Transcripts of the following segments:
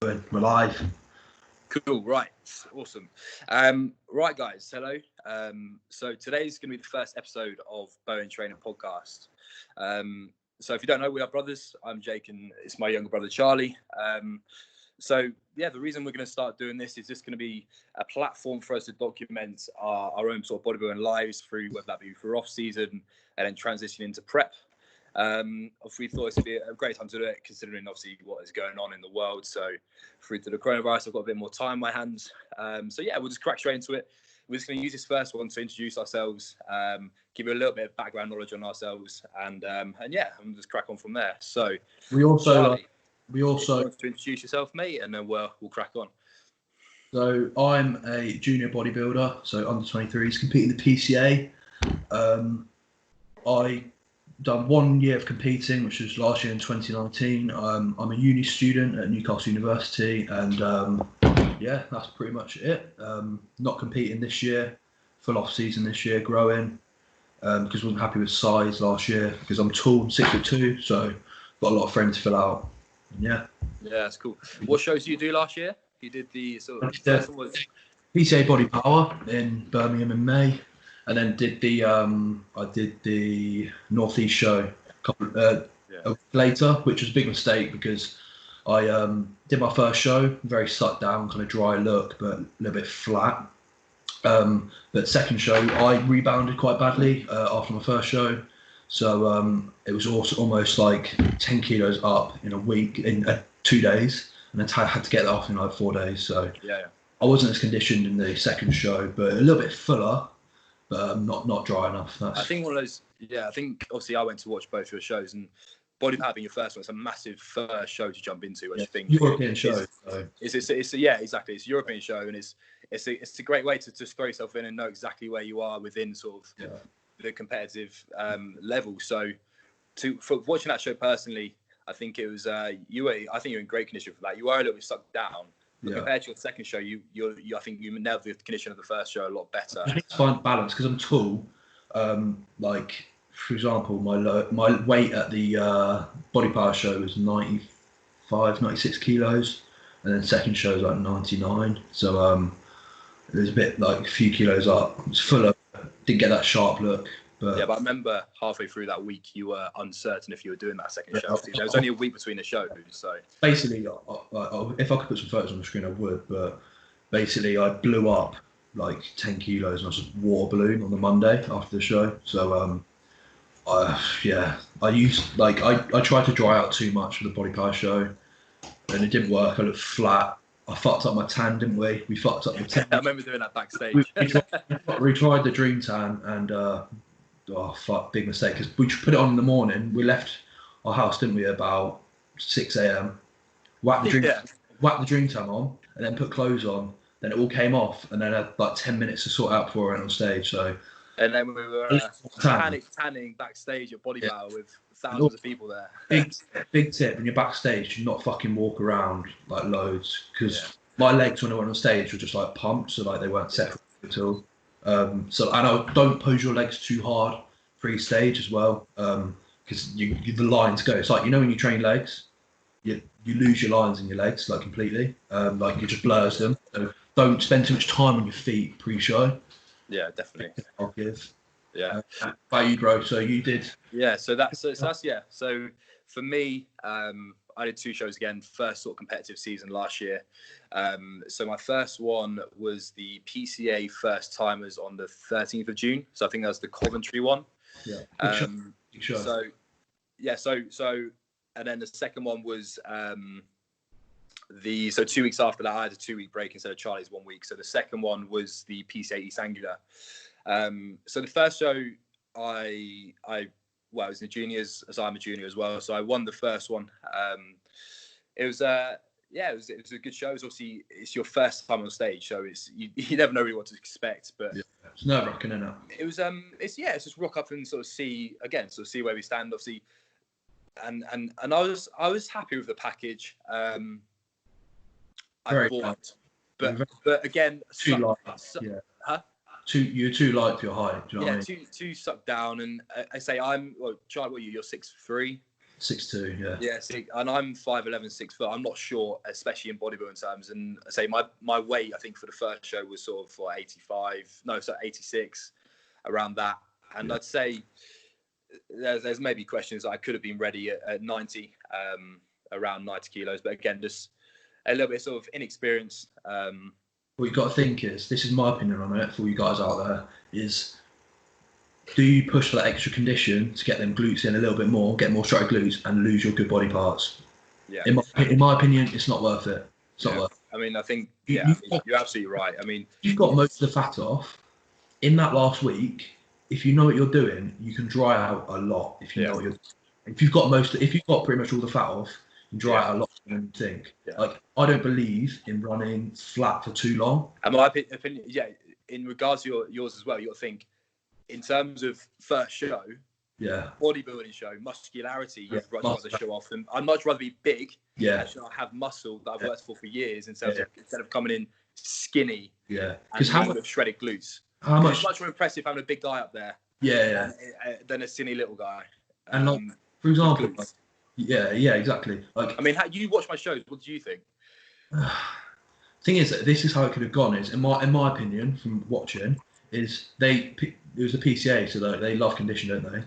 We're live. Cool, right, awesome. Right, guys, hello. So today's going to be the first episode of BOWEN Training podcast. So if you don't know, we are brothers. I'm Jake, and it's my younger brother Charlie. So yeah, the reason we're going to start doing this is just going to be a platform for us to document our own sort of bodybuilding lives through, whether that be for off season and then transition into prep. We thought this would be a great time to do it, considering obviously what is going on in the world. So through to the coronavirus, I've got a bit more time on my hands. So yeah, we'll just crack straight into it. We're just going to use this first one to introduce ourselves, give you a little bit of background knowledge on ourselves, and yeah, and just crack on from there. So we also Charlie, you want to introduce yourself, mate, and then we'll crack on. So I'm a junior bodybuilder, so under 23s, competing in the PCA. I done 1 year of competing, which was last year in 2019. I'm a uni student at Newcastle University, and yeah, that's pretty much it. Not competing this year, full off season this year, growing, because I wasn't happy with size last year, because I'm tall, I'm 6'2", so got a lot of frame to fill out. Yeah, that's cool. What shows did you do last year? You did the sort of first one was PCA Body Power in Birmingham in May. And then did the I did the Northeast show a couple a week later, which was a big mistake because I did my first show, very sucked down, kind of dry look, but a little bit flat. But second show, I rebounded quite badly after my first show, so it was also almost like 10 kilos up in a week, in 2 days, and I had to get that off in like 4 days. So yeah. I wasn't as conditioned in the second show, but a little bit fuller. But not dry enough. I think one of those. Yeah, I think obviously I went to watch both your shows, and Body Power being your first one, it's a massive first show to jump into. Which I think European show. Yeah, exactly. It's a European show, and it's a great way to just throw yourself in and know exactly where you are within sort of the competitive level. So for watching that show personally, I think it was you were in great condition for that. You are a little bit sucked down. But compared to your second show, I think you nailed the condition of the first show a lot better. I need to find balance because I'm tall. Like for example, my weight at the Body Power show was 96 kilos, and then second show was like 99. So it was a bit like a few kilos up. It was fuller. Didn't get that sharp look. But I remember halfway through that week, you were uncertain if you were doing that second show. There was only a week between the shows, so basically, if I could put some photos on the screen, I would. But basically, I blew up like 10 kilos, and I was just water balloon on the Monday after the show. So, I used I tried to dry out too much for the Body Power show, and it didn't work. I looked flat. I fucked up my tan, didn't we? We fucked up the tan. I remember doing that backstage. we tried the Dream Tan, and oh fuck, big mistake, because we put it on in the morning. We left our house, didn't we, about 6 a.m. Whacked the Dream Tan on, and then put clothes on. Then it all came off, and then I had like 10 minutes to sort out before I went on stage. So, and then we were tanning backstage at Body Power with thousands of people there. Big tip: when you're backstage, do not fucking walk around like loads, because my legs when I went on stage were just like pumped, so like they weren't set at all. So I know, don't pose your legs too hard pre-stage as well, because the lines go. It's like, you know, when you train legs, you lose your lines in your legs like completely, like it just blurs them. So don't spend too much time on your feet pre-show. Yeah, definitely. I'll give. Yeah. By you, bro. So you did. Yeah. So that's yeah. So for me, I did 2 shows again, first sort of competitive season last year. So my first one was the PCA first timers on the 13th of June. So I think that was the Coventry one. Yeah. Sure. So and then the second one was 2 weeks after that, I had a 2-week break instead of Charlie's 1 week. So the second one was the PCA East Anglia. So the first show I was in the juniors, as I'm a junior as well. So I won the first one. It was a good show. Obviously, it's your first time on stage, so you never know really what to expect. But it's nerve-wracking, isn't it? It was it's just rock up and sort of see where we stand. Obviously, and I was happy with the package. I bought, but again, too light. You're too light for your height. Do you know what I mean? too sucked down. And I say Charlie, what are you? You're 6'3". 6'2", yeah. Yeah, see, and I'm 5'11", 6 foot. I'm not sure, especially in bodybuilding terms. And I say my weight, I think for the first show was sort of 86, around that. And I'd say there's maybe questions that I could have been ready at 90, around 90 kilos. But again, just a little bit sort of inexperience. What you've got to think is, this is my opinion on it for you guys out there, is do you push for that extra condition to get them glutes in a little bit more, get more straight glutes, and lose your good body parts? Yeah. In my opinion, it's not worth it. It's not worth it. I mean, I think, you're absolutely right. I mean, you've got most of the fat off. In that last week, if you know what you're doing, you can dry out a lot. If you know what you're doing. If you've got pretty much all the fat off, you dry out a lot more than you think. Yeah. Like, I don't believe in running flat for too long. And my opinion, in regards to yours as well, you got to think in terms of first show, bodybuilding show, muscularity, you'd rather show off. And I'd much rather be big, and have muscle that I've worked for years instead of coming in skinny, because how much shredded glutes. It's much more impressive having a big guy up there, than a skinny little guy. And like, for example, exactly. Like, I mean, you watch my shows. What do you think? Thing is, this is how it could have gone. Is in my opinion, from watching, is it was the PCA, so they love condition, don't they?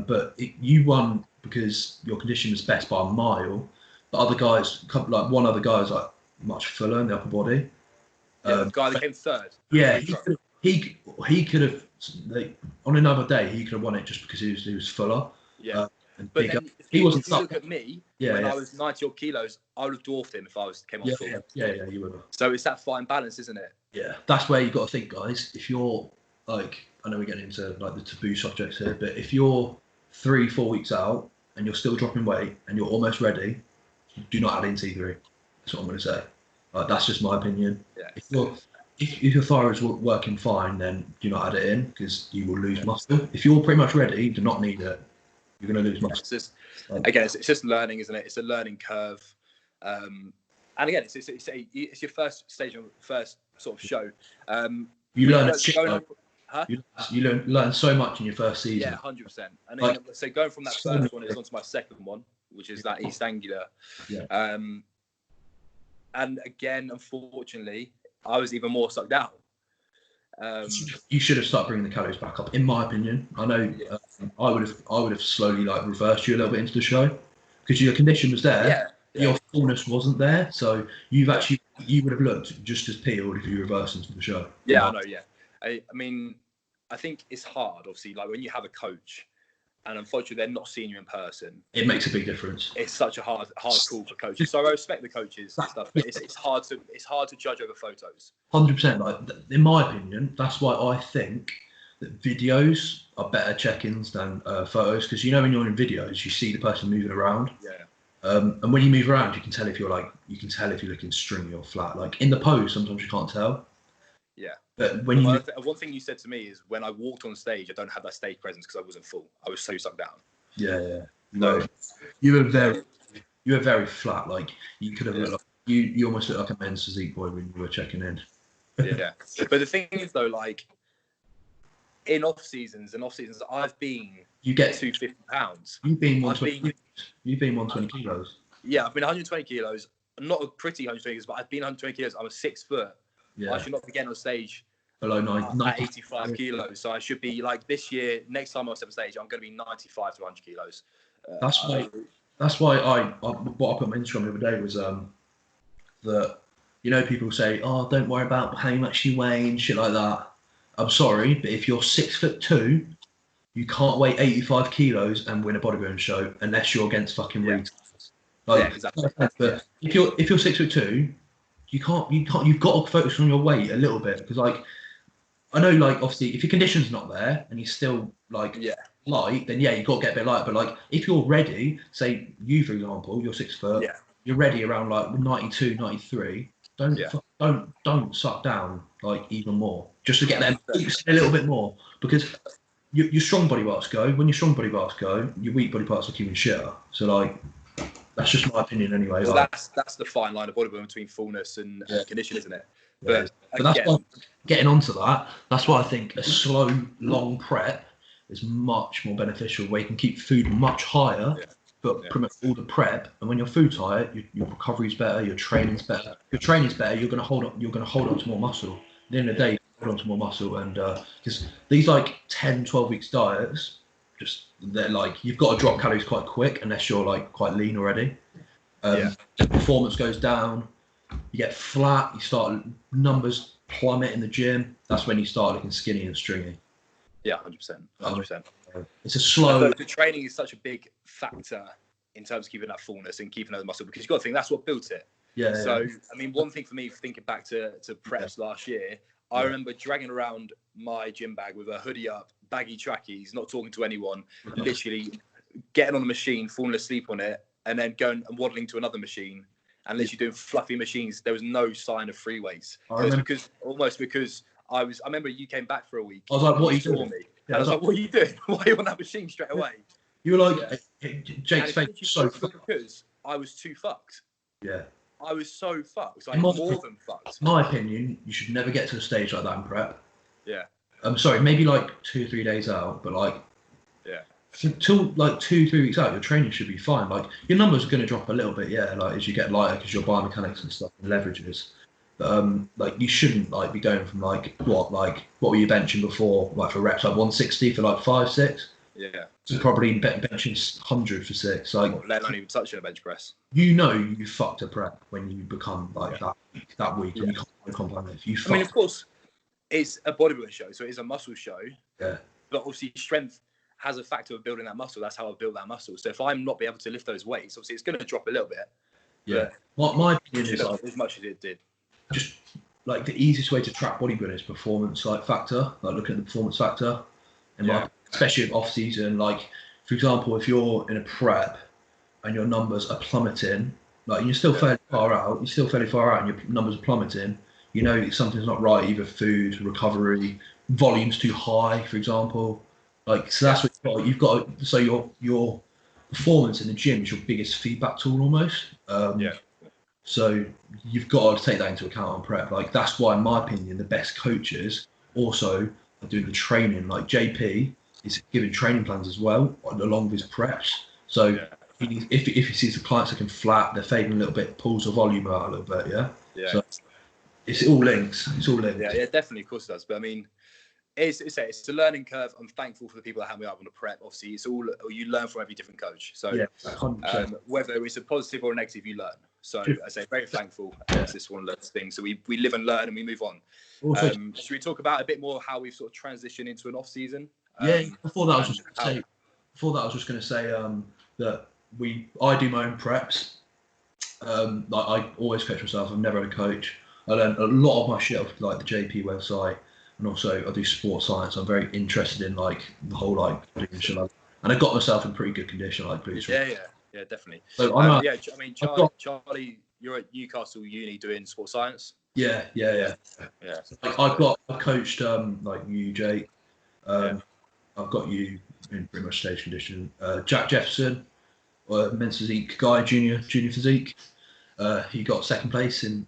But you won because your condition was best by a mile. The other guys, like one other guy, is like much fuller in the upper body. The guy that came third. Yeah, he could have. On another day, he could have won it just because he was fuller. Yeah. But then if you look at me, when I was 90 odd kilos, I would have dwarfed him if I came off full. Yeah, you would have. So it's that fine balance, isn't it? Yeah, that's where you got to think, guys. If you're like, I know we're getting into like the taboo subjects here, but if you're 3-4 weeks out and you're still dropping weight and you're almost ready, do not add in T3. That's what I'm going to say. That's just my opinion. Yeah. If your thyroid's working fine, then do not add it in because you will lose muscle. If you're pretty much ready, do not need it. You're going to lose muscle. It's just learning, isn't it? It's a learning curve. And again, it's your first stage of first sort of show. You learn you learn so much in your first season. Yeah, 100%. And then, so going from that first one is onto my second one, which is that East Anglia. Yeah. And again, unfortunately, I was even more sucked down. You should have started bringing the calories back up, in my opinion. I know I would have slowly like reversed you a little bit into the show because your condition was there. Your fullness wasn't there, so you would have looked just as peeled if you reversed into the show. Yeah, I know. Yeah, I mean, I think it's hard, obviously, like when you have a coach, and unfortunately they're not seeing you in person. It makes a big difference. It's such a hard call for coaches. So I respect the coaches and stuff, but it's hard to judge over photos. 100%. Like, in my opinion, that's why I think that videos are better check-ins than photos, because when you're in videos, you see the person moving around. Yeah. And when you move around, you can tell if you're looking stringy or flat. Like in the pose, sometimes you can't tell. Yeah. But one thing you said to me is when I walked on stage, I don't have that stage presence because I wasn't full. I was so sucked down. Yeah. No, you were very flat. Like you could have looked like you almost looked like a men's physique boy when you were checking in. Yeah. But the thing is though, like in off seasons, I've been. You get 250 pounds. You've been 120. You've been 120 kilos. Yeah, I've been 120 kilos. Not a pretty 120 kilos, but I've been 120 kilos. I'm a 6 foot. Yeah. I should not be getting on stage below 85 kilos. So I should be like this year. Next time I step on stage, I'm going to be 95 to 100 kilos. That's why what I put on my Instagram the other day was that people say, oh, don't worry about how much you weigh and shit like that. I'm sorry, but if you're 6'2", you can't weigh 85 kilos and win a bodybuilding show unless you're against fucking retards. Exactly. But if you're 6'2", you can't. You've got to focus on your weight a little bit because, like, I know, like, obviously, if your condition's not there and you're still like light, then you've got to get a bit light. But like, if you're ready, say you for example, you're 6 foot, you're ready around like 92, 93. Don't suck down like even more just to get them a little bit more because. Your strong body parts go. When your strong body parts go, your weak body parts are keeping shitter. So, like, that's just my opinion anyway. Well, that's the fine line of bodybuilding between fullness and condition, isn't it? But that's why, getting onto that, that's why I think a slow, long prep is much more beneficial, where you can keep food much higher but pretty much all the prep. And when you're food tight, your recovery's better, your training's better. Your training's better. You're going to hold on. You're going to hold on to more muscle. At the end of the day, you hold on to more muscle. And just these like 10, 12 weeks diets, they're like you've got to drop calories quite quick unless you're like quite lean already. Performance goes down. You get flat. You start numbers plummet in the gym. That's when you start looking skinny and stringy. Yeah, 100%. 100%. It's a slow. The training is such a big factor in terms of keeping that fullness and keeping those muscle, because you've got to think that's what built it. So, I mean, one thing for me, thinking back to preps last year, I remember dragging around my gym bag with a hoodie up, baggy trackies, not talking to anyone, literally getting on the machine, falling asleep on it, and then going and waddling to another machine and literally doing fluffy machines. There was no sign of free weights. Because I remember you came back for a week. I was like, what are you doing? Yeah, I was like, what are you doing? Why are you on that machine straight away? You were like, Jake's face so fucked. Because I was too fucked. Yeah. I was so fucked. Like, more than fucked. In my opinion, you should never get to a stage like that in prep. Yeah. I'm sorry, maybe like 2 or 3 days out, but like, until like 2 or 3 weeks out, your training should be fine. Like, your numbers are going to drop a little bit, like as you get lighter because your biomechanics and stuff and leverages. Like you shouldn't like be going from what were you benching before, like for reps, like 160 for like 5, 6. Yeah. So probably benching 100 for 6. Like, let alone even touching a bench press. You fucked a prep when you become like that week and you can't compound it. I mean, of course, it's a bodybuilding show, so it's a muscle show. Yeah. But obviously, strength has a factor of building that muscle. That's how I build that muscle. So if I'm not be able to lift those weights, obviously it's going to drop a little bit. Yeah. My opinion is as much as it did. Just like the easiest way to track bodybuilding is performance factor. Like looking at the performance factor, and especially in off season. Like for example, if you're in a prep and your numbers are plummeting, like you're still fairly far out, and your numbers are plummeting. You know something's not right. Either food, recovery, volume's too high, for example. Like so that's what you've got. So your performance in the gym is your biggest feedback tool almost. So you've got to take that into account on prep. Like that's why, in my opinion, the best coaches also are doing the training. Like JP is giving training plans as well along with his preps. So if he sees the clients looking flat, they're fading a little bit, pulls the volume out a little bit. Yeah. So it's all links. Yeah, definitely, of course it does. But I mean, it's a learning curve. I'm thankful for the people that help me out on the prep. Obviously, it's all you learn from every different coach. So whether it's a positive or a negative, you learn. So I say very thankful. It's just one of those things. So we live and learn and we move on. Should we talk about a bit more how we've sort of transitioned into an off season? Before that, I was just going to say that I do my own preps. Like I always coach myself. I've never had a coach. I learned a lot of my shit off like the JP website, and also I do sports science. I'm very interested in like the whole like and I got myself in pretty good condition, like glutes. Yeah, definitely. So I mean, Charlie, you're at Newcastle Uni doing sports science. Yeah. Like, I've coached like you, Jake. I've got you in pretty much stage condition. Jack Jefferson, men's physique guy, junior physique. He got second place in.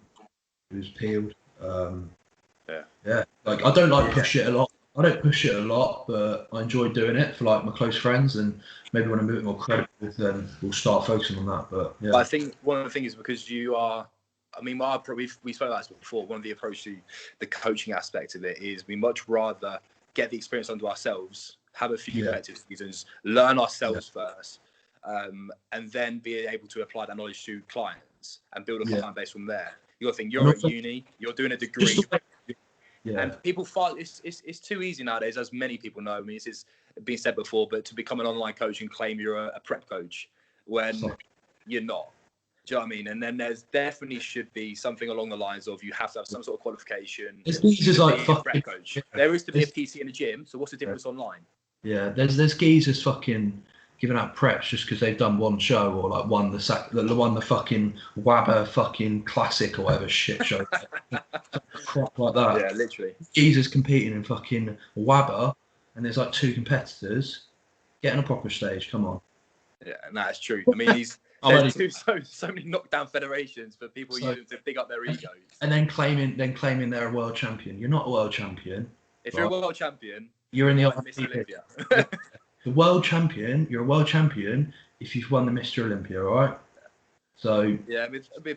He was peeled. Like I don't like push it a lot. I don't push it a lot, but I enjoy doing it for like my close friends, and maybe when I'm a bit more credible, then we'll start focusing on that. But yeah, I think one of the things is because you are. I mean, we spoke about this before. One of the approach to the coaching aspect of it is we much rather get the experience under ourselves, have a few competitive seasons, learn ourselves first, and then be able to apply that knowledge to clients and build a client base from there. You got to think you're at uni, you're doing a degree. And people find it's too easy nowadays, as many people know. I mean, it's been said before, but to become an online coach and claim you're a prep coach when you're not. Do you know what I mean? And then there's definitely should be something along the lines of you have to have some sort of qualification. It's like a prep coach. There is to be a PT in the gym, so what's the difference online? Yeah, there's geezers fucking giving out preps just because they've done one show or like won the fucking Wabber fucking classic or whatever shit show. Crap like that. Yeah, literally. Jesus competing in fucking Wabber, and there's like 2 competitors. Get on a proper stage, come on. Yeah, and that's true. I mean, there's so many knockdown federations for people using to dig up their egos. And then claiming they're a world champion. You're not a world champion. If you're a world champion, you're in the Miss Olympia. The world champion, you're a world champion if you've won the Mr. Olympia, all right? So yeah,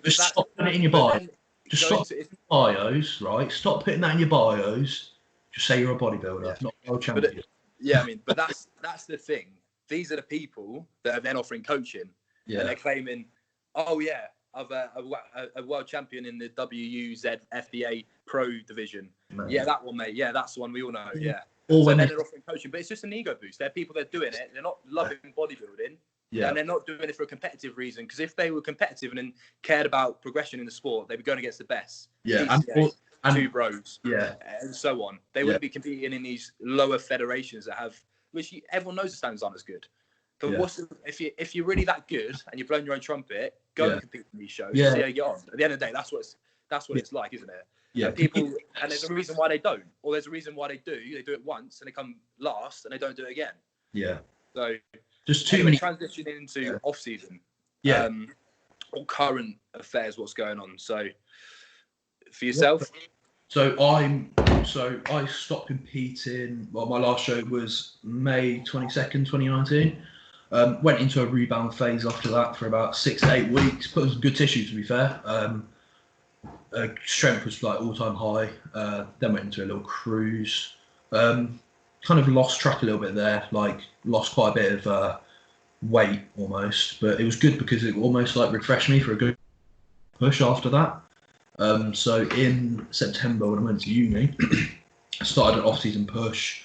just stop putting it in your bio. Just stop bios, right? Stop putting that in your bios. Just say you're a bodybuilder, not a world champion. But that's the thing. These are the people that are then offering coaching, and they're claiming, oh yeah, I'm a world champion in the WUZ FBA Pro division. Man. Yeah, that one, mate. Yeah, that's the one we all know. Yeah. So then they're offering coaching, but it's just an ego boost. They're people that are doing it. They're not loving bodybuilding. Yeah. And they're not doing it for a competitive reason. Because if they were competitive and cared about progression in the sport, they'd be going against the best. Yeah. And two bros. Yeah. And so on. They wouldn't be competing in these lower federations that have, which everyone knows the standards aren't as good. But if you're really that good and you're blowing your own trumpet, go and compete in these shows. See how you get on. At the end of the day, that's what it's like, isn't it? Yeah. And there's a reason why they don't, or there's a reason why they do. They do it once and they come last and they don't do it again. Yeah. So just too many transitioning into off season. Yeah. Or current affairs, what's going on. So for yourself. So I stopped competing. Well, my last show was May 22nd, 2019. Went into a rebound phase after that for about 6 to 8 weeks. Put on some good tissue, to be fair. Strength was like all-time high. Then went into a little cruise. Kind of lost track a little bit there. Like lost quite a bit of weight almost, but it was good because it almost like refreshed me for a good push after that. So in September when I went to uni, I started an off-season push.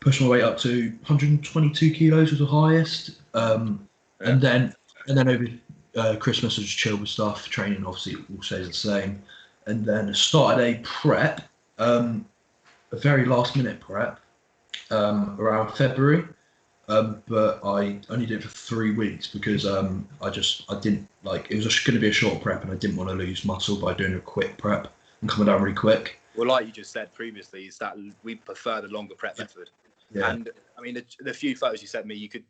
Pushed my weight up to 122 kilos was the highest. And then over Christmas I just chilled with stuff. Training obviously all stays the same. And then I started a prep, a very last minute prep, around February. But I only did it for 3 weeks because I didn't like, it was just going to be a short prep and I didn't want to lose muscle by doing a quick prep and coming down really quick. Well, like you just said previously, is that we prefer the longer prep method. Yeah. And I mean, the few photos you sent me, you could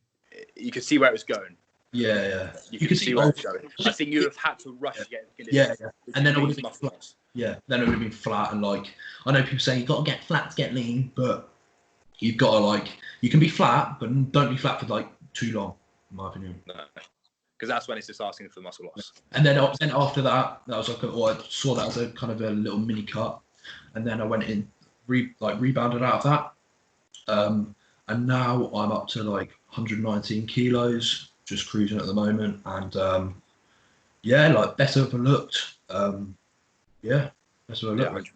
see where it was going. Yeah. You could see where it was going. I think you would have had to rush to get it. Yeah. And then it would have been flat. Yeah. Then it would have been flat, and like I know people say you've got to get flat to get lean, but you've got to you can be flat, but don't be flat for like too long, in my opinion. No. Because that's when it's just asking for muscle loss. And then after that was like, I saw that as a kind of a little mini cut, and then I went in, rebounded out of that. And now I'm up to like 119 kilos, just cruising at the moment, and better of a looked. Better of a look.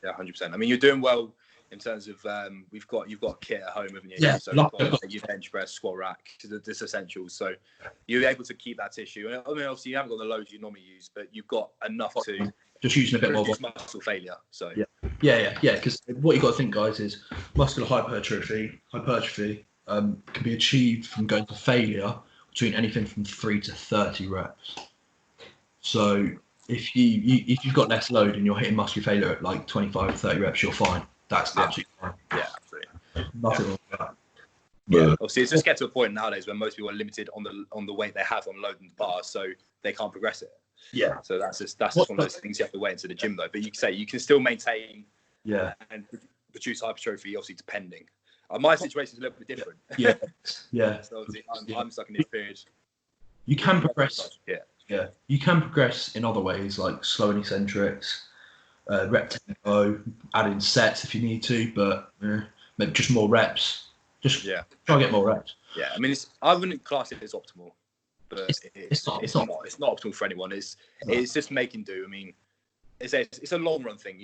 Yeah, 100%. I mean, you're doing well in terms of you've got a kit at home, haven't you? Yeah. So you bench press, squat rack, this essentials. So you're able to keep that tissue. I mean, obviously you haven't got the loads you normally use, but you've got enough to just using a bit more muscle failure. So yeah. Because what you got to think, guys, is muscular hypertrophy can be achieved from going to failure between anything from 3 to 30 reps. So if you've got less load and you're hitting muscular failure at like 25 to 30 reps, you're fine. That's absolutely fine. Yeah, absolutely. Nothing wrong with that. Yeah, obviously it's just get to a point nowadays where most people are limited on the weight they have on loading bars, so they can't progress it. Yeah. So that's just one of those things you have to wait into the gym though. But you can say you can still maintain. Yeah. And produce hypertrophy, obviously depending. My situation is a little bit different. Yeah. So obviously I'm stuck in this period. You can progress. Yeah. You can progress in other ways, like slow and eccentrics, rep tempo, adding sets if you need to, but maybe just more reps. Just try and get more reps. Yeah, I mean, I wouldn't class it as optimal, but it's not optimal for anyone. It's just making do. I mean, it's a long run thing.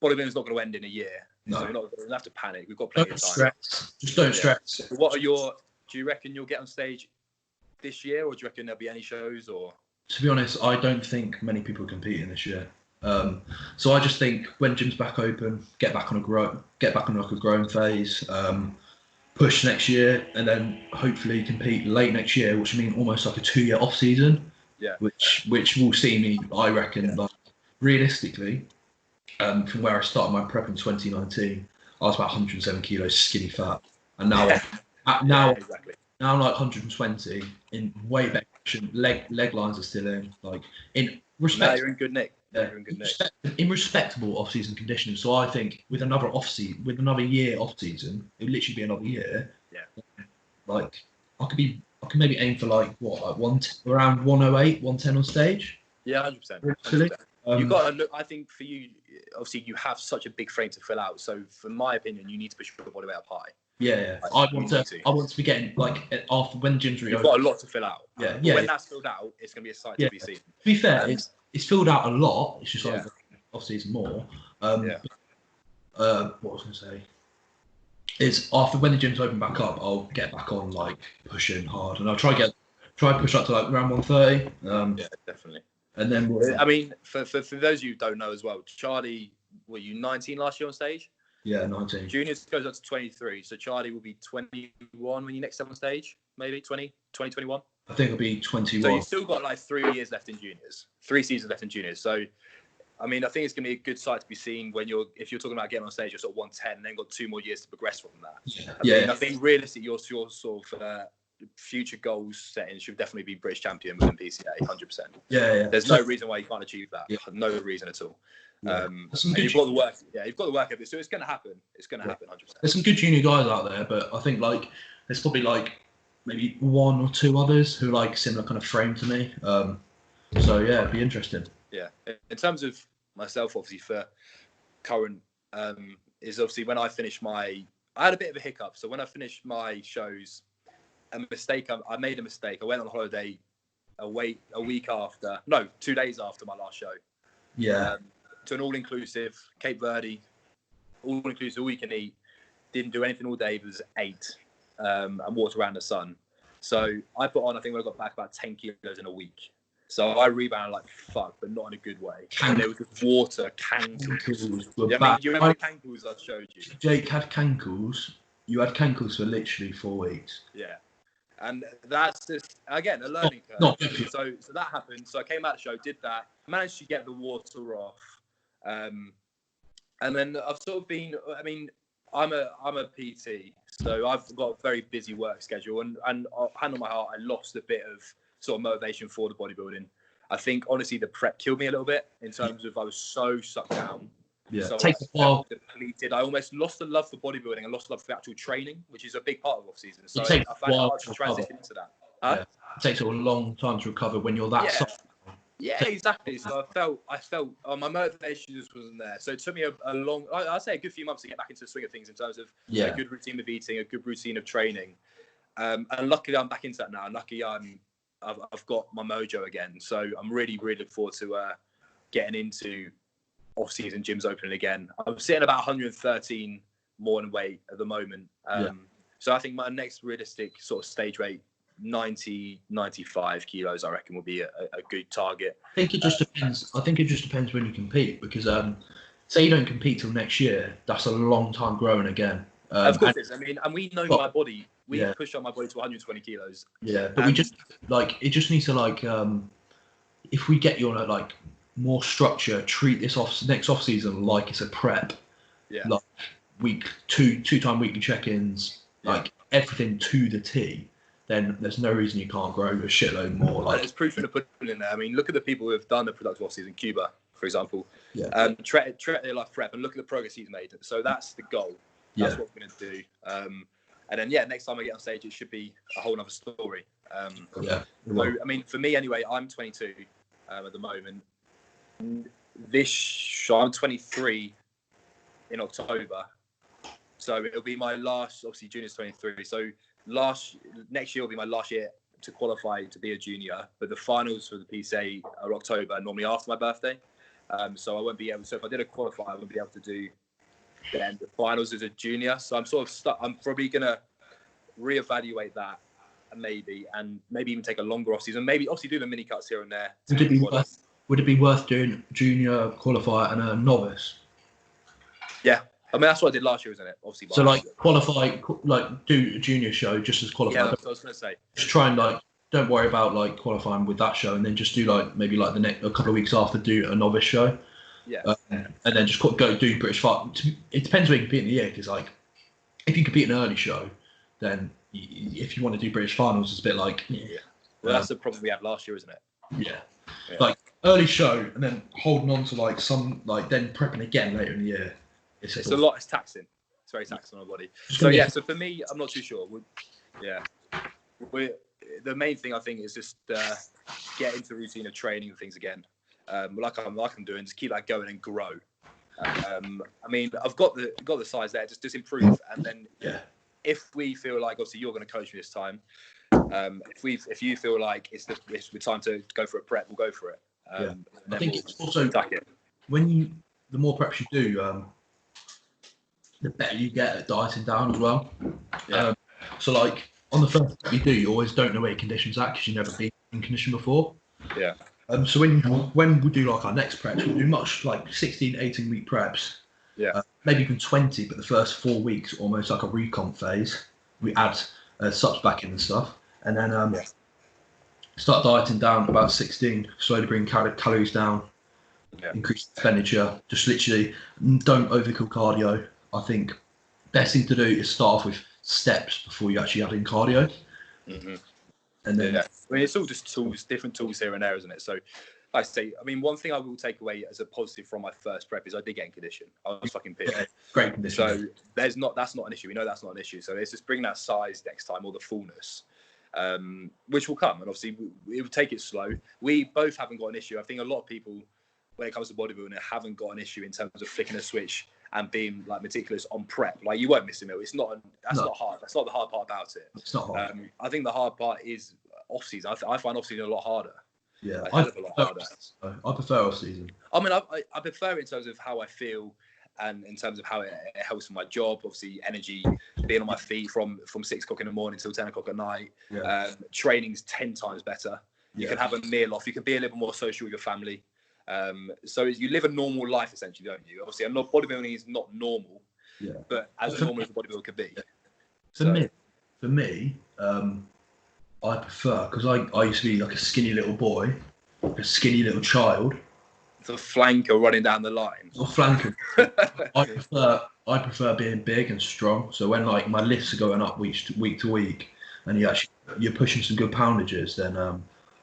Bodybuilding's not going to end in a year. No. So we don't have to panic. We've got plenty of time. Stress. Just don't stress. Do you reckon you'll get on stage this year, or do you reckon there'll be any shows? Or to be honest, I don't think many people are competing this year. So I just think when gym's back open, get back on like a growing phase, push next year, and then hopefully compete late next year, which will mean almost like a 2-year off season. Yeah. Which will see me, I reckon, like realistically, from where I started my prep in 2019, I was about 107 kilos skinny fat, and now now I'm like 120 in way better condition. Leg lines are still in, like in respect. No, you're in good nick. In respectable off-season conditioning. So I think with another year off-season, it would literally be another year. Yeah. Like I could be I can maybe aim for like around 108, 110 on stage. Yeah, 100%. Actually, You've got to look. I think for you, obviously, you have such a big frame to fill out. So, for my opinion, you need to push your body weight up high. Yeah, I want to be getting like after when the gym's reopened. You've got a lot to fill out. Yeah, but when that's filled out, it's going to be a sight to be seen. To be fair, it's filled out a lot. It's just like obviously it's more. What was I going to say? It's after when the gym's open back up, I'll get back on like pushing hard, and I'll try push up to like around 130. Yeah, definitely. And then I mean, for those of you who don't know as well, Charlie, were you 19 last year on stage? Yeah, 19. Juniors goes up to 23, so Charlie will be 21 when you next step on stage, maybe 2021. I think it'll be 21. So you've still got like 3 years left in juniors, 3 seasons left in juniors. So, I mean, I think it's going to be a good sight to be seen if you're talking about getting on stage, you're sort of 110, and then got 2 more years to progress from that. I think realistically, your sort of future goals setting should definitely be British champion within PCA, 100%. Yeah. There's no reason why you can't achieve that. Yeah. No reason at all. Yeah. And you've got the work. Yeah, you've got the work of it, so it's going to happen. It's going to happen, 100%. There's some good junior guys out there, but I think like there's probably like maybe 1 or 2 others who like similar kind of frame to me. So yeah, it'd be interesting. Yeah, in terms of myself, obviously for current, is obviously when I finished I had a bit of a hiccup. So when I finished my shows, I made a mistake. I went on holiday a week after, 2 days after my last show. Yeah. To an all-inclusive, Cape Verde, all-inclusive, all you can eat. Didn't do anything all day. It was 8, and walked around the sun. So I put on, I think when I got back, about 10 kilos in a week. So I rebounded like fuck, but not in a good way. And there was just water, cankles. Yeah, you remember the cankles I showed you? Jake had cankles. You had cankles for literally 4 weeks. Yeah. And that's just, again, a learning curve. So that happened. So I came out of the show, did that, managed to get the water off. And then I've sort of been, I mean, I'm a PT, so I've got a very busy work schedule. And hand on my heart, I lost a bit of sort of motivation for the bodybuilding. I think, honestly, the prep killed me a little bit in terms of I was so sucked down. Yeah, so takes a while. Depleted. I almost lost the love for bodybuilding and lost love for actual training, which is a big part of off season. So I found it hard to transition into that. Yeah. It takes a long time to recover when you're that soft. Yeah, exactly. So I felt my motivation just wasn't there. So it took me a long, I'd say a good few months to get back into the swing of things in terms of a good routine of eating, a good routine of training. And luckily I'm back into that now. And luckily I've got my mojo again. So I'm really, really looking forward to getting into off-season gyms opening again. I'm sitting about 113 morning weight at the moment. So I think my next realistic sort of stage weight, 95 kilos, I reckon will be a good target. I think it just depends. I think it just depends when you compete, because say you don't compete till next year, that's a long time growing again. Of course it is. I mean, and we know my body. We push on my body to 120 kilos. Yeah, but we just it just needs to if we get you on a more structure, treat this next off season like it's a prep. Yeah. Like week 2-time weekly check-ins, like everything to the T. Then there's no reason you can't grow a shitload more. Like there's proof in the pudding in there. I mean, look at the people who have done the productive off season. Cuba, for example. Yeah. Treat their life prep and look at the progress he's made. So that's the goal. That's what we're going to do. And then next time I get on stage, it should be a whole other story. So I mean, for me anyway, I'm 22 at the moment. I'm 23 in October, so it'll be my last. Obviously, junior's 23. So next year will be my last year to qualify to be a junior. But the finals for the PCA are October, normally after my birthday. So I won't be able. So if I did a qualify, I won't be able to do then the finals as a junior. So I'm sort of stuck. I'm probably gonna reevaluate that, and maybe even take a longer off season. Maybe obviously do the mini cuts here and there. Would it be worth doing junior, qualifier, and a novice? Yeah, I mean that's what I did last year, isn't it? Obviously. So qualify, do a junior show just as qualifier. Yeah, that's what I was gonna say. Just try and don't worry about qualifying with that show, and then just do maybe the next a couple of weeks after do a novice show. Yeah. And then just go do British Final. It depends where you compete in the year, because if you compete in an early show, then if you want to do British finals, it's a bit Well, that's the problem we had last year, isn't it? Yeah. Early show and then holding on to then prepping again later in the year. It's a lot. It's taxing. It's very taxing on our body. So for me, I'm not too sure. the main thing I think is just get into the routine of training and things again. Like I'm doing, just keep that going and grow. I mean, I've got the size there, just improve, and then if we feel like, obviously you're going to coach me this time, if you feel like it's time to go for a prep, we'll go for it. I think it's also the more preps you do, the better you get at dieting down as well. So like on the first prep you do, you always don't know where your condition's at because you've never been in condition before. So when we do like our next preps, we'll do much like 16, 18 week preps. Maybe even 20, but the first 4 weeks almost like a recomp phase. We add subs back in and stuff, and then start dieting down about 16. Slowly bring calories down, increase expenditure. Just literally don't overkill cardio. I think best thing to do is start off with steps before you actually add in cardio. And then I mean, it's all just tools, different tools here and there, isn't it? So, like I say, I mean, one thing I will take away as a positive from my first prep is I did get in condition. I was fucking pissed. Great condition. So that's not an issue. We know that's not an issue. So it's just bring that size next time, or the fullness, which will come. And obviously, we will take it slow. We both haven't got an issue. I think a lot of people, when it comes to bodybuilding, haven't got an issue in terms of flicking a switch and being like meticulous on prep. Like, you won't miss a meal. It's not. Not hard. That's not the hard part about it. It's not hard. I think the hard part is off season. I find off season a lot harder. I prefer off season. I mean, I prefer it in terms of how I feel, and in terms of how it helps with my job. Obviously, energy, being on my feet from 6 o'clock in the morning till 10 o'clock at night. Training's 10 times better. You can have a meal off. You can be a little more social with your family. So you live a normal life, essentially, don't you? Obviously, bodybuilding is not normal, but as normal as a bodybuilder could be. For me, I prefer, because I used to be like a skinny little boy, a skinny little child. The flanker running down the line. Or flanker. I prefer being big and strong. So when like my lifts are going up week to week, and you're pushing some good poundages, then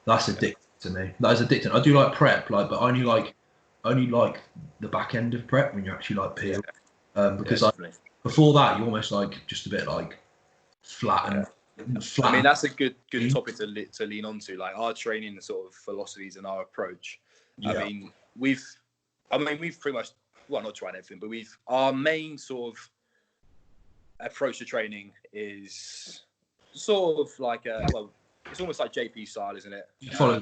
that's addicting to me. That is addicting. I do like prep, but only like the back end of prep when you're actually like peeled. Because before that, you're almost like just a bit like flat and. I mean, that's a good topic to lean onto, like our training sort of philosophies and our approach. I mean, we've pretty much, well, not tried everything, but our main sort of approach to training is sort of like it's almost like JP style, isn't it? But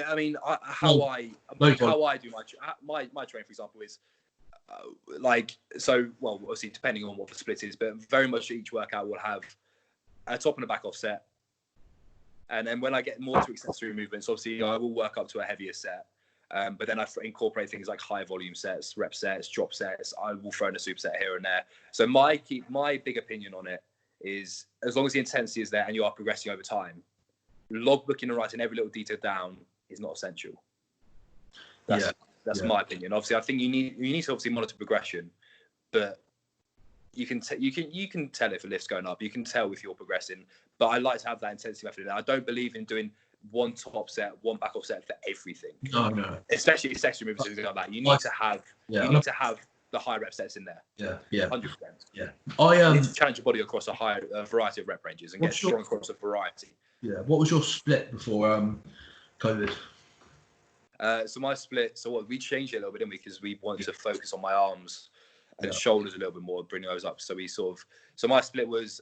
I mean, how I do my training, for example, is obviously depending on what the split is, but very much each workout will have a top and a back offset, and then when I get more to accessory movements, obviously I will work up to a heavier set, but then I incorporate things like high volume sets, rep sets, drop sets. I will throw in a superset here and there. So my big opinion on it is, as long as the intensity is there and you are progressing over time, logbooking and writing every little detail down is not essential. That's my opinion. Obviously, I think you need to obviously monitor progression, but you can tell if a lift's going up. You can tell if you're progressing. But I like to have that intensity method. I don't believe in doing one top set, one back off set for everything. No. Especially accessory movements and things like that. You need to have the high rep sets in there. 100%. You need to challenge your body across a variety of rep ranges and get strong across a variety. What was your split before COVID? So my split, we changed it a little bit, didn't we? Because we wanted to focus on my arms and shoulders a little bit more, bring those up. So my split was,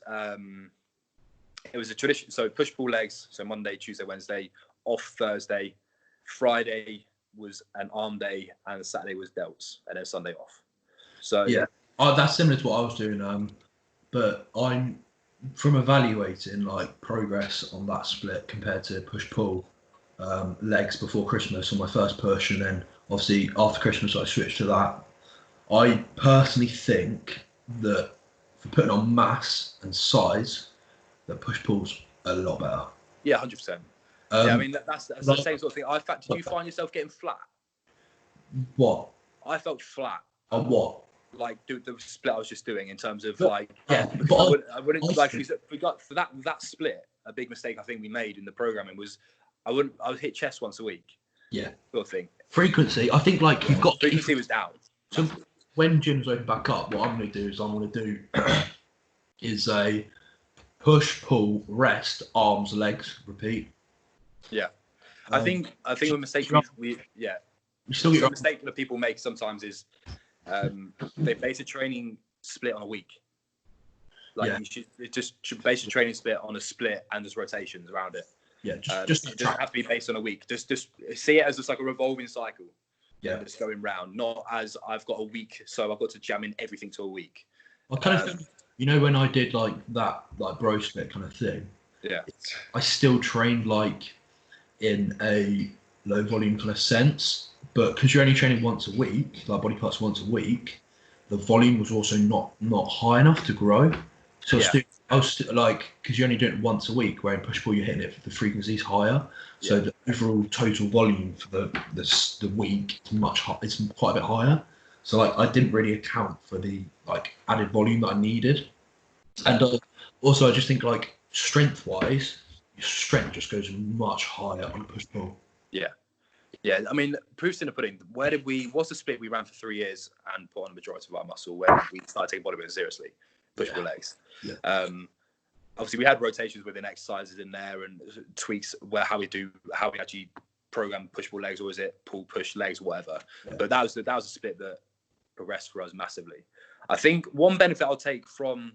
it was a tradition. So push pull legs. So Monday, Tuesday, Wednesday, off Thursday. Friday was an arm day, and Saturday was delts, and then Sunday off. So that's similar to what I was doing. But I'm from evaluating like progress on that split compared to push pull. Legs before Christmas on my first push, and then obviously after Christmas I switched to that. I personally think that for putting on mass and size, that push pull's a lot better. 100%. I mean that's the same sort of thing. Did you find yourself getting flat? What? I felt flat. On what? Like the split I was just doing in terms of but I wouldn't like we got for that split. A big mistake I think we made in the programming was I would hit chest once a week. Sort of thing. Frequency. I think like you've got frequency was down. So when gyms open back up, what I'm going to do is push, pull, rest, arms, legs, repeat. Yeah. I think a mistake you still get the mistake that people make sometimes is they base a training split on a week. Like you should base your training split on a split and just rotations around it. Yeah, it doesn't have to be based on a week. Just see it as just like a revolving cycle. Yeah, and just going round, not as I've got a week, so I've got to jam in everything to a week. I kind of think, when I did like that, like bro split kind of thing. Yeah, I still trained like in a low volume kind of sense, but because you're only training once a week, like body parts once a week, the volume was also not high enough to grow. So I was still like, because you're only doing it once a week, where in push pull you're hitting it, the frequency's higher. So the overall total volume for the week is it's quite a bit higher. So like I didn't really account for the like added volume that I needed. And also I just think like strength wise, your strength just goes much higher on push pull. Yeah, I mean, proof's in the pudding. What's the split we ran for 3 years and put on the majority of our muscle when we started taking bodybuilding seriously? Push-pull legs. Yeah. Obviously, we had rotations within exercises in there and tweaks how we actually program push-pull legs, or is it pull-push legs, whatever. Yeah. But that was a split that progressed for us massively. I think one benefit I'll take from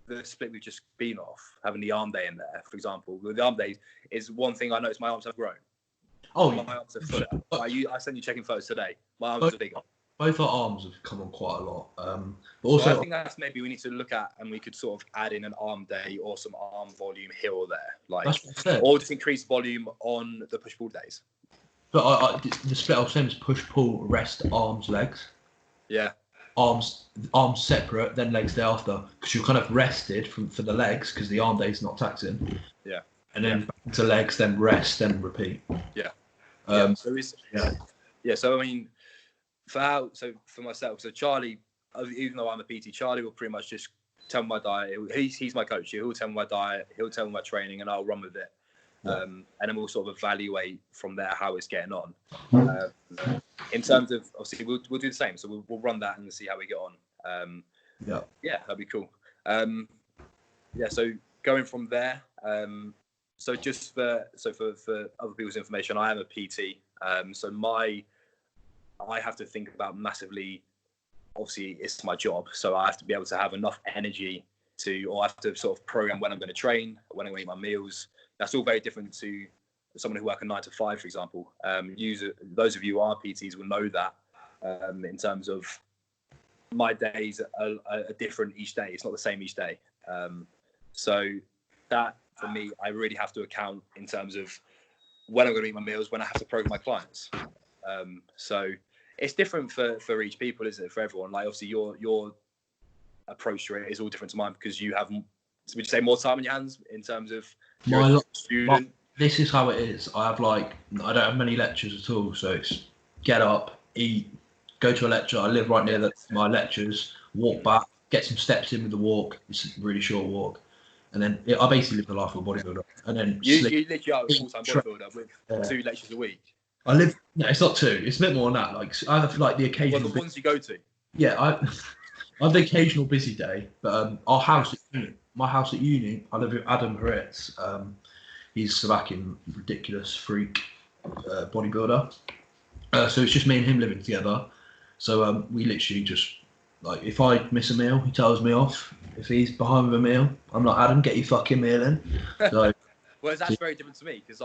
the split we've just been off, having the arm day in there, for example, with the arm day, is one thing I noticed: my arms have grown. Oh, my arms are fuller. I sent you checking photos today. My arms are bigger. Both our arms have come on quite a lot. But also, so I think that's maybe we need to look at, and we could sort of add in an arm day or some arm volume here or there, like, or just increase volume on the push pull days. But the split I was saying is push pull, rest, arms, legs. Yeah. Arms separate, then legs day after, because you're kind of rested for the legs because the arm day is not taxing. Yeah. And then back to legs, then rest, then repeat. Yeah. So I mean, for myself, so Charlie, even though I'm a PT, Charlie will pretty much just tell me my diet. He's my coach. He'll tell me my diet. He'll tell me my training, and I'll run with it. Yeah. And then we'll sort of evaluate from there how it's getting on. In terms of, obviously, we'll do the same. So we'll run that and see how we get on. That'd be cool. So going from there. So just for other people's information, I am a PT. I have to think about massively. Obviously, it's my job, so I have to be able to have enough energy or I have to sort of program when I'm going to train, when I'm going to eat my meals. That's all very different to someone who works a 9 to 5, for example. Those of you who are PTs will know that in terms of my days are different each day. It's not the same each day. So that, for me, I really have to account in terms of when I'm going to eat my meals, when I have to program my clients. So it's different for each people, isn't it? For everyone. Like, obviously, your approach to it is all different to mine because you have, would you say, more time on your hands in terms of your student? This is how it is. I don't have many lectures at all. So it's get up, eat, go to a lecture. I live right near my lectures, walk back, get some steps in with the walk. It's a really short walk. And then I basically live the life of a bodybuilder. And then you literally are a full-time bodybuilder with 2 lectures a week. It's not 2. It's a bit more than that. Like, I have like the occasional. Well, the ones you go to. Yeah, I have the occasional busy day. But my house at uni, I live with Adam Haritz. He's Slovakian, ridiculous freak bodybuilder. So it's just me and him living together. So we literally just, like, if I miss a meal, he tells me off. If he's behind with a meal, I'm like, Adam, get your fucking meal in. So, well, that's very different to me because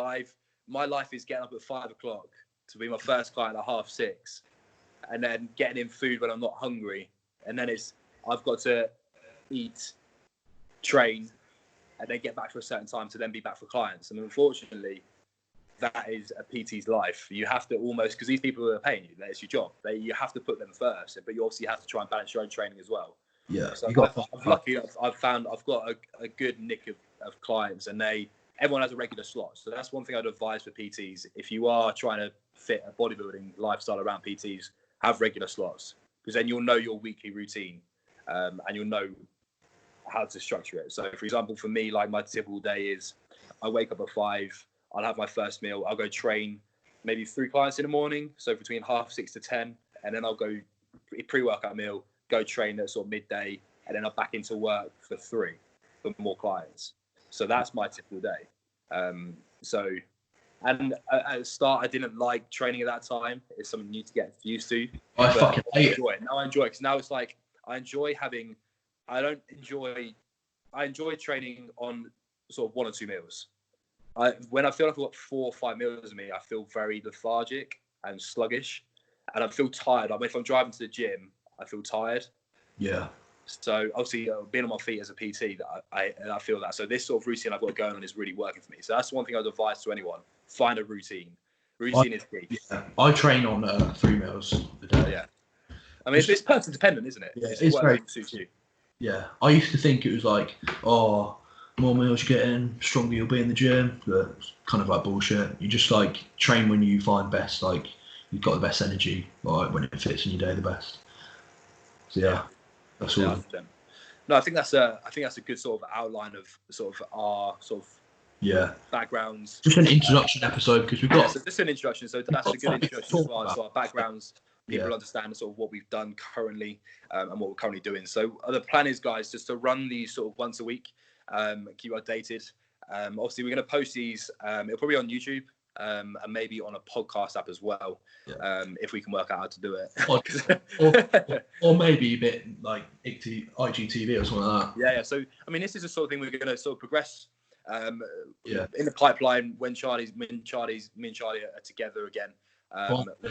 my life is getting up at 5 o'clock to be my first client at 6:30, and then getting in food when I'm not hungry, and then I've got to eat, train, and then get back for a certain time to then be back for clients. And unfortunately, that is a PT's life. You have to almost, because these people are paying you, that's your job. You have to put them first, but you obviously have to try and balance your own training as well. Yeah. So I'm lucky. I've got a good nick of clients, and everyone has a regular slot. So that's one thing I'd advise for PTs. If you are trying to fit a bodybuilding lifestyle around PTs, have regular slots, because then you'll know your weekly routine, and you'll know how to structure it. So, for example, for me, like, my typical day is I wake up at 5, I'll have my first meal, I'll go train maybe 3 clients in the morning, so between 6:30 to 10, and then I'll go pre-workout meal, go train at sort of midday, and then I'm back into work for 3. for more clients. So that's my typical day. And at the start, I didn't like training at that time. It's something you need to get used to. I fucking hate it. Now I enjoy it because now it's like I enjoy training on sort of 1 or 2 meals. When I feel like I've got 4 or 5 meals in me, I feel very lethargic and sluggish, and I feel tired. If I'm driving to the gym, I feel tired. Yeah. So obviously, being on my feet as a PT, I feel that. So this sort of routine I've got going on is really working for me. So that's one thing I'd advise to anyone: find a routine. Routine is key. Yeah. I train on 3 meals a day. Yeah. I mean, it's person dependent, isn't it? Yeah, it's very suits you. Yeah. I used to think it was like, oh, more meals you get in, stronger you'll be in the gym. But it's kind of like bullshit. You just like train when you find best. Like you've got the best energy, like when it fits in your day the best. So yeah. That's all. Yeah, no, I think that's a good sort of outline of sort of our sort of backgrounds. Just an introduction episode because we've got. So just an introduction. So that's a good introduction as well. So our backgrounds, people understand sort of what we've done currently and what we're currently doing. So the plan is, guys, just to run these sort of once a week, keep updated. Obviously, we're going to post these. It'll probably be on YouTube. And maybe on a podcast app as well, if we can work out how to do it. or maybe a bit like IGTV or something like that. Yeah. So, I mean, this is the sort of thing we're going to sort of progress in the pipeline when me and Charlie are together again.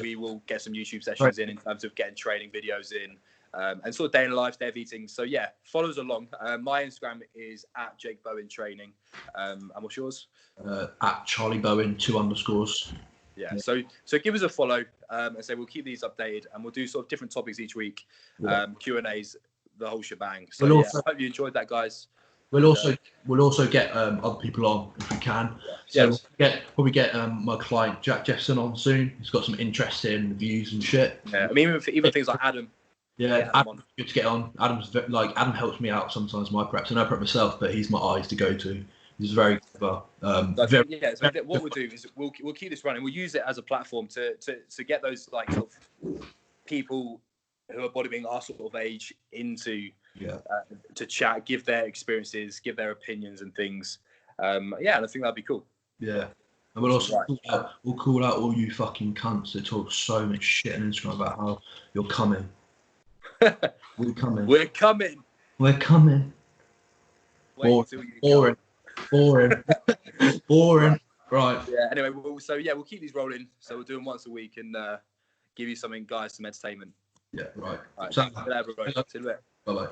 We will get some YouTube sessions in terms of getting training videos in. And sort of day in the life, day of eating. So yeah, follow us along. My Instagram is at Jake Bowen Training. And what's yours? At Charlie Bowen 2_. Yeah. So give us a follow. And say we'll keep these updated, and we'll do sort of different topics each week. Q&As, the whole shebang. So I hope you enjoyed that, guys. We'll also get other people on if we can. So we'll probably get my client Jack Jefferson on soon. He's got some interesting views and shit. Yeah. I mean, even things like Adam. Yeah, Adam's good to get on. Adam helps me out sometimes my preps, and I prep myself, but he's my eyes to go to. He's very clever. What we'll do is we'll keep this running. We'll use it as a platform to get those like sort of people who are bodybuilding our sort of age into to chat, give their experiences, give their opinions and things. And I think that'd be cool. Yeah. And we'll also call out all you fucking cunts that talk so much shit on Instagram about how you're coming. We're coming. We're coming. We're coming. Boring. Boring. Right. Yeah. Anyway, we'll keep these rolling. So we'll do them once a week and give you something, guys, some entertainment. Yeah. Right. All right. See you later, bro. Bye bye.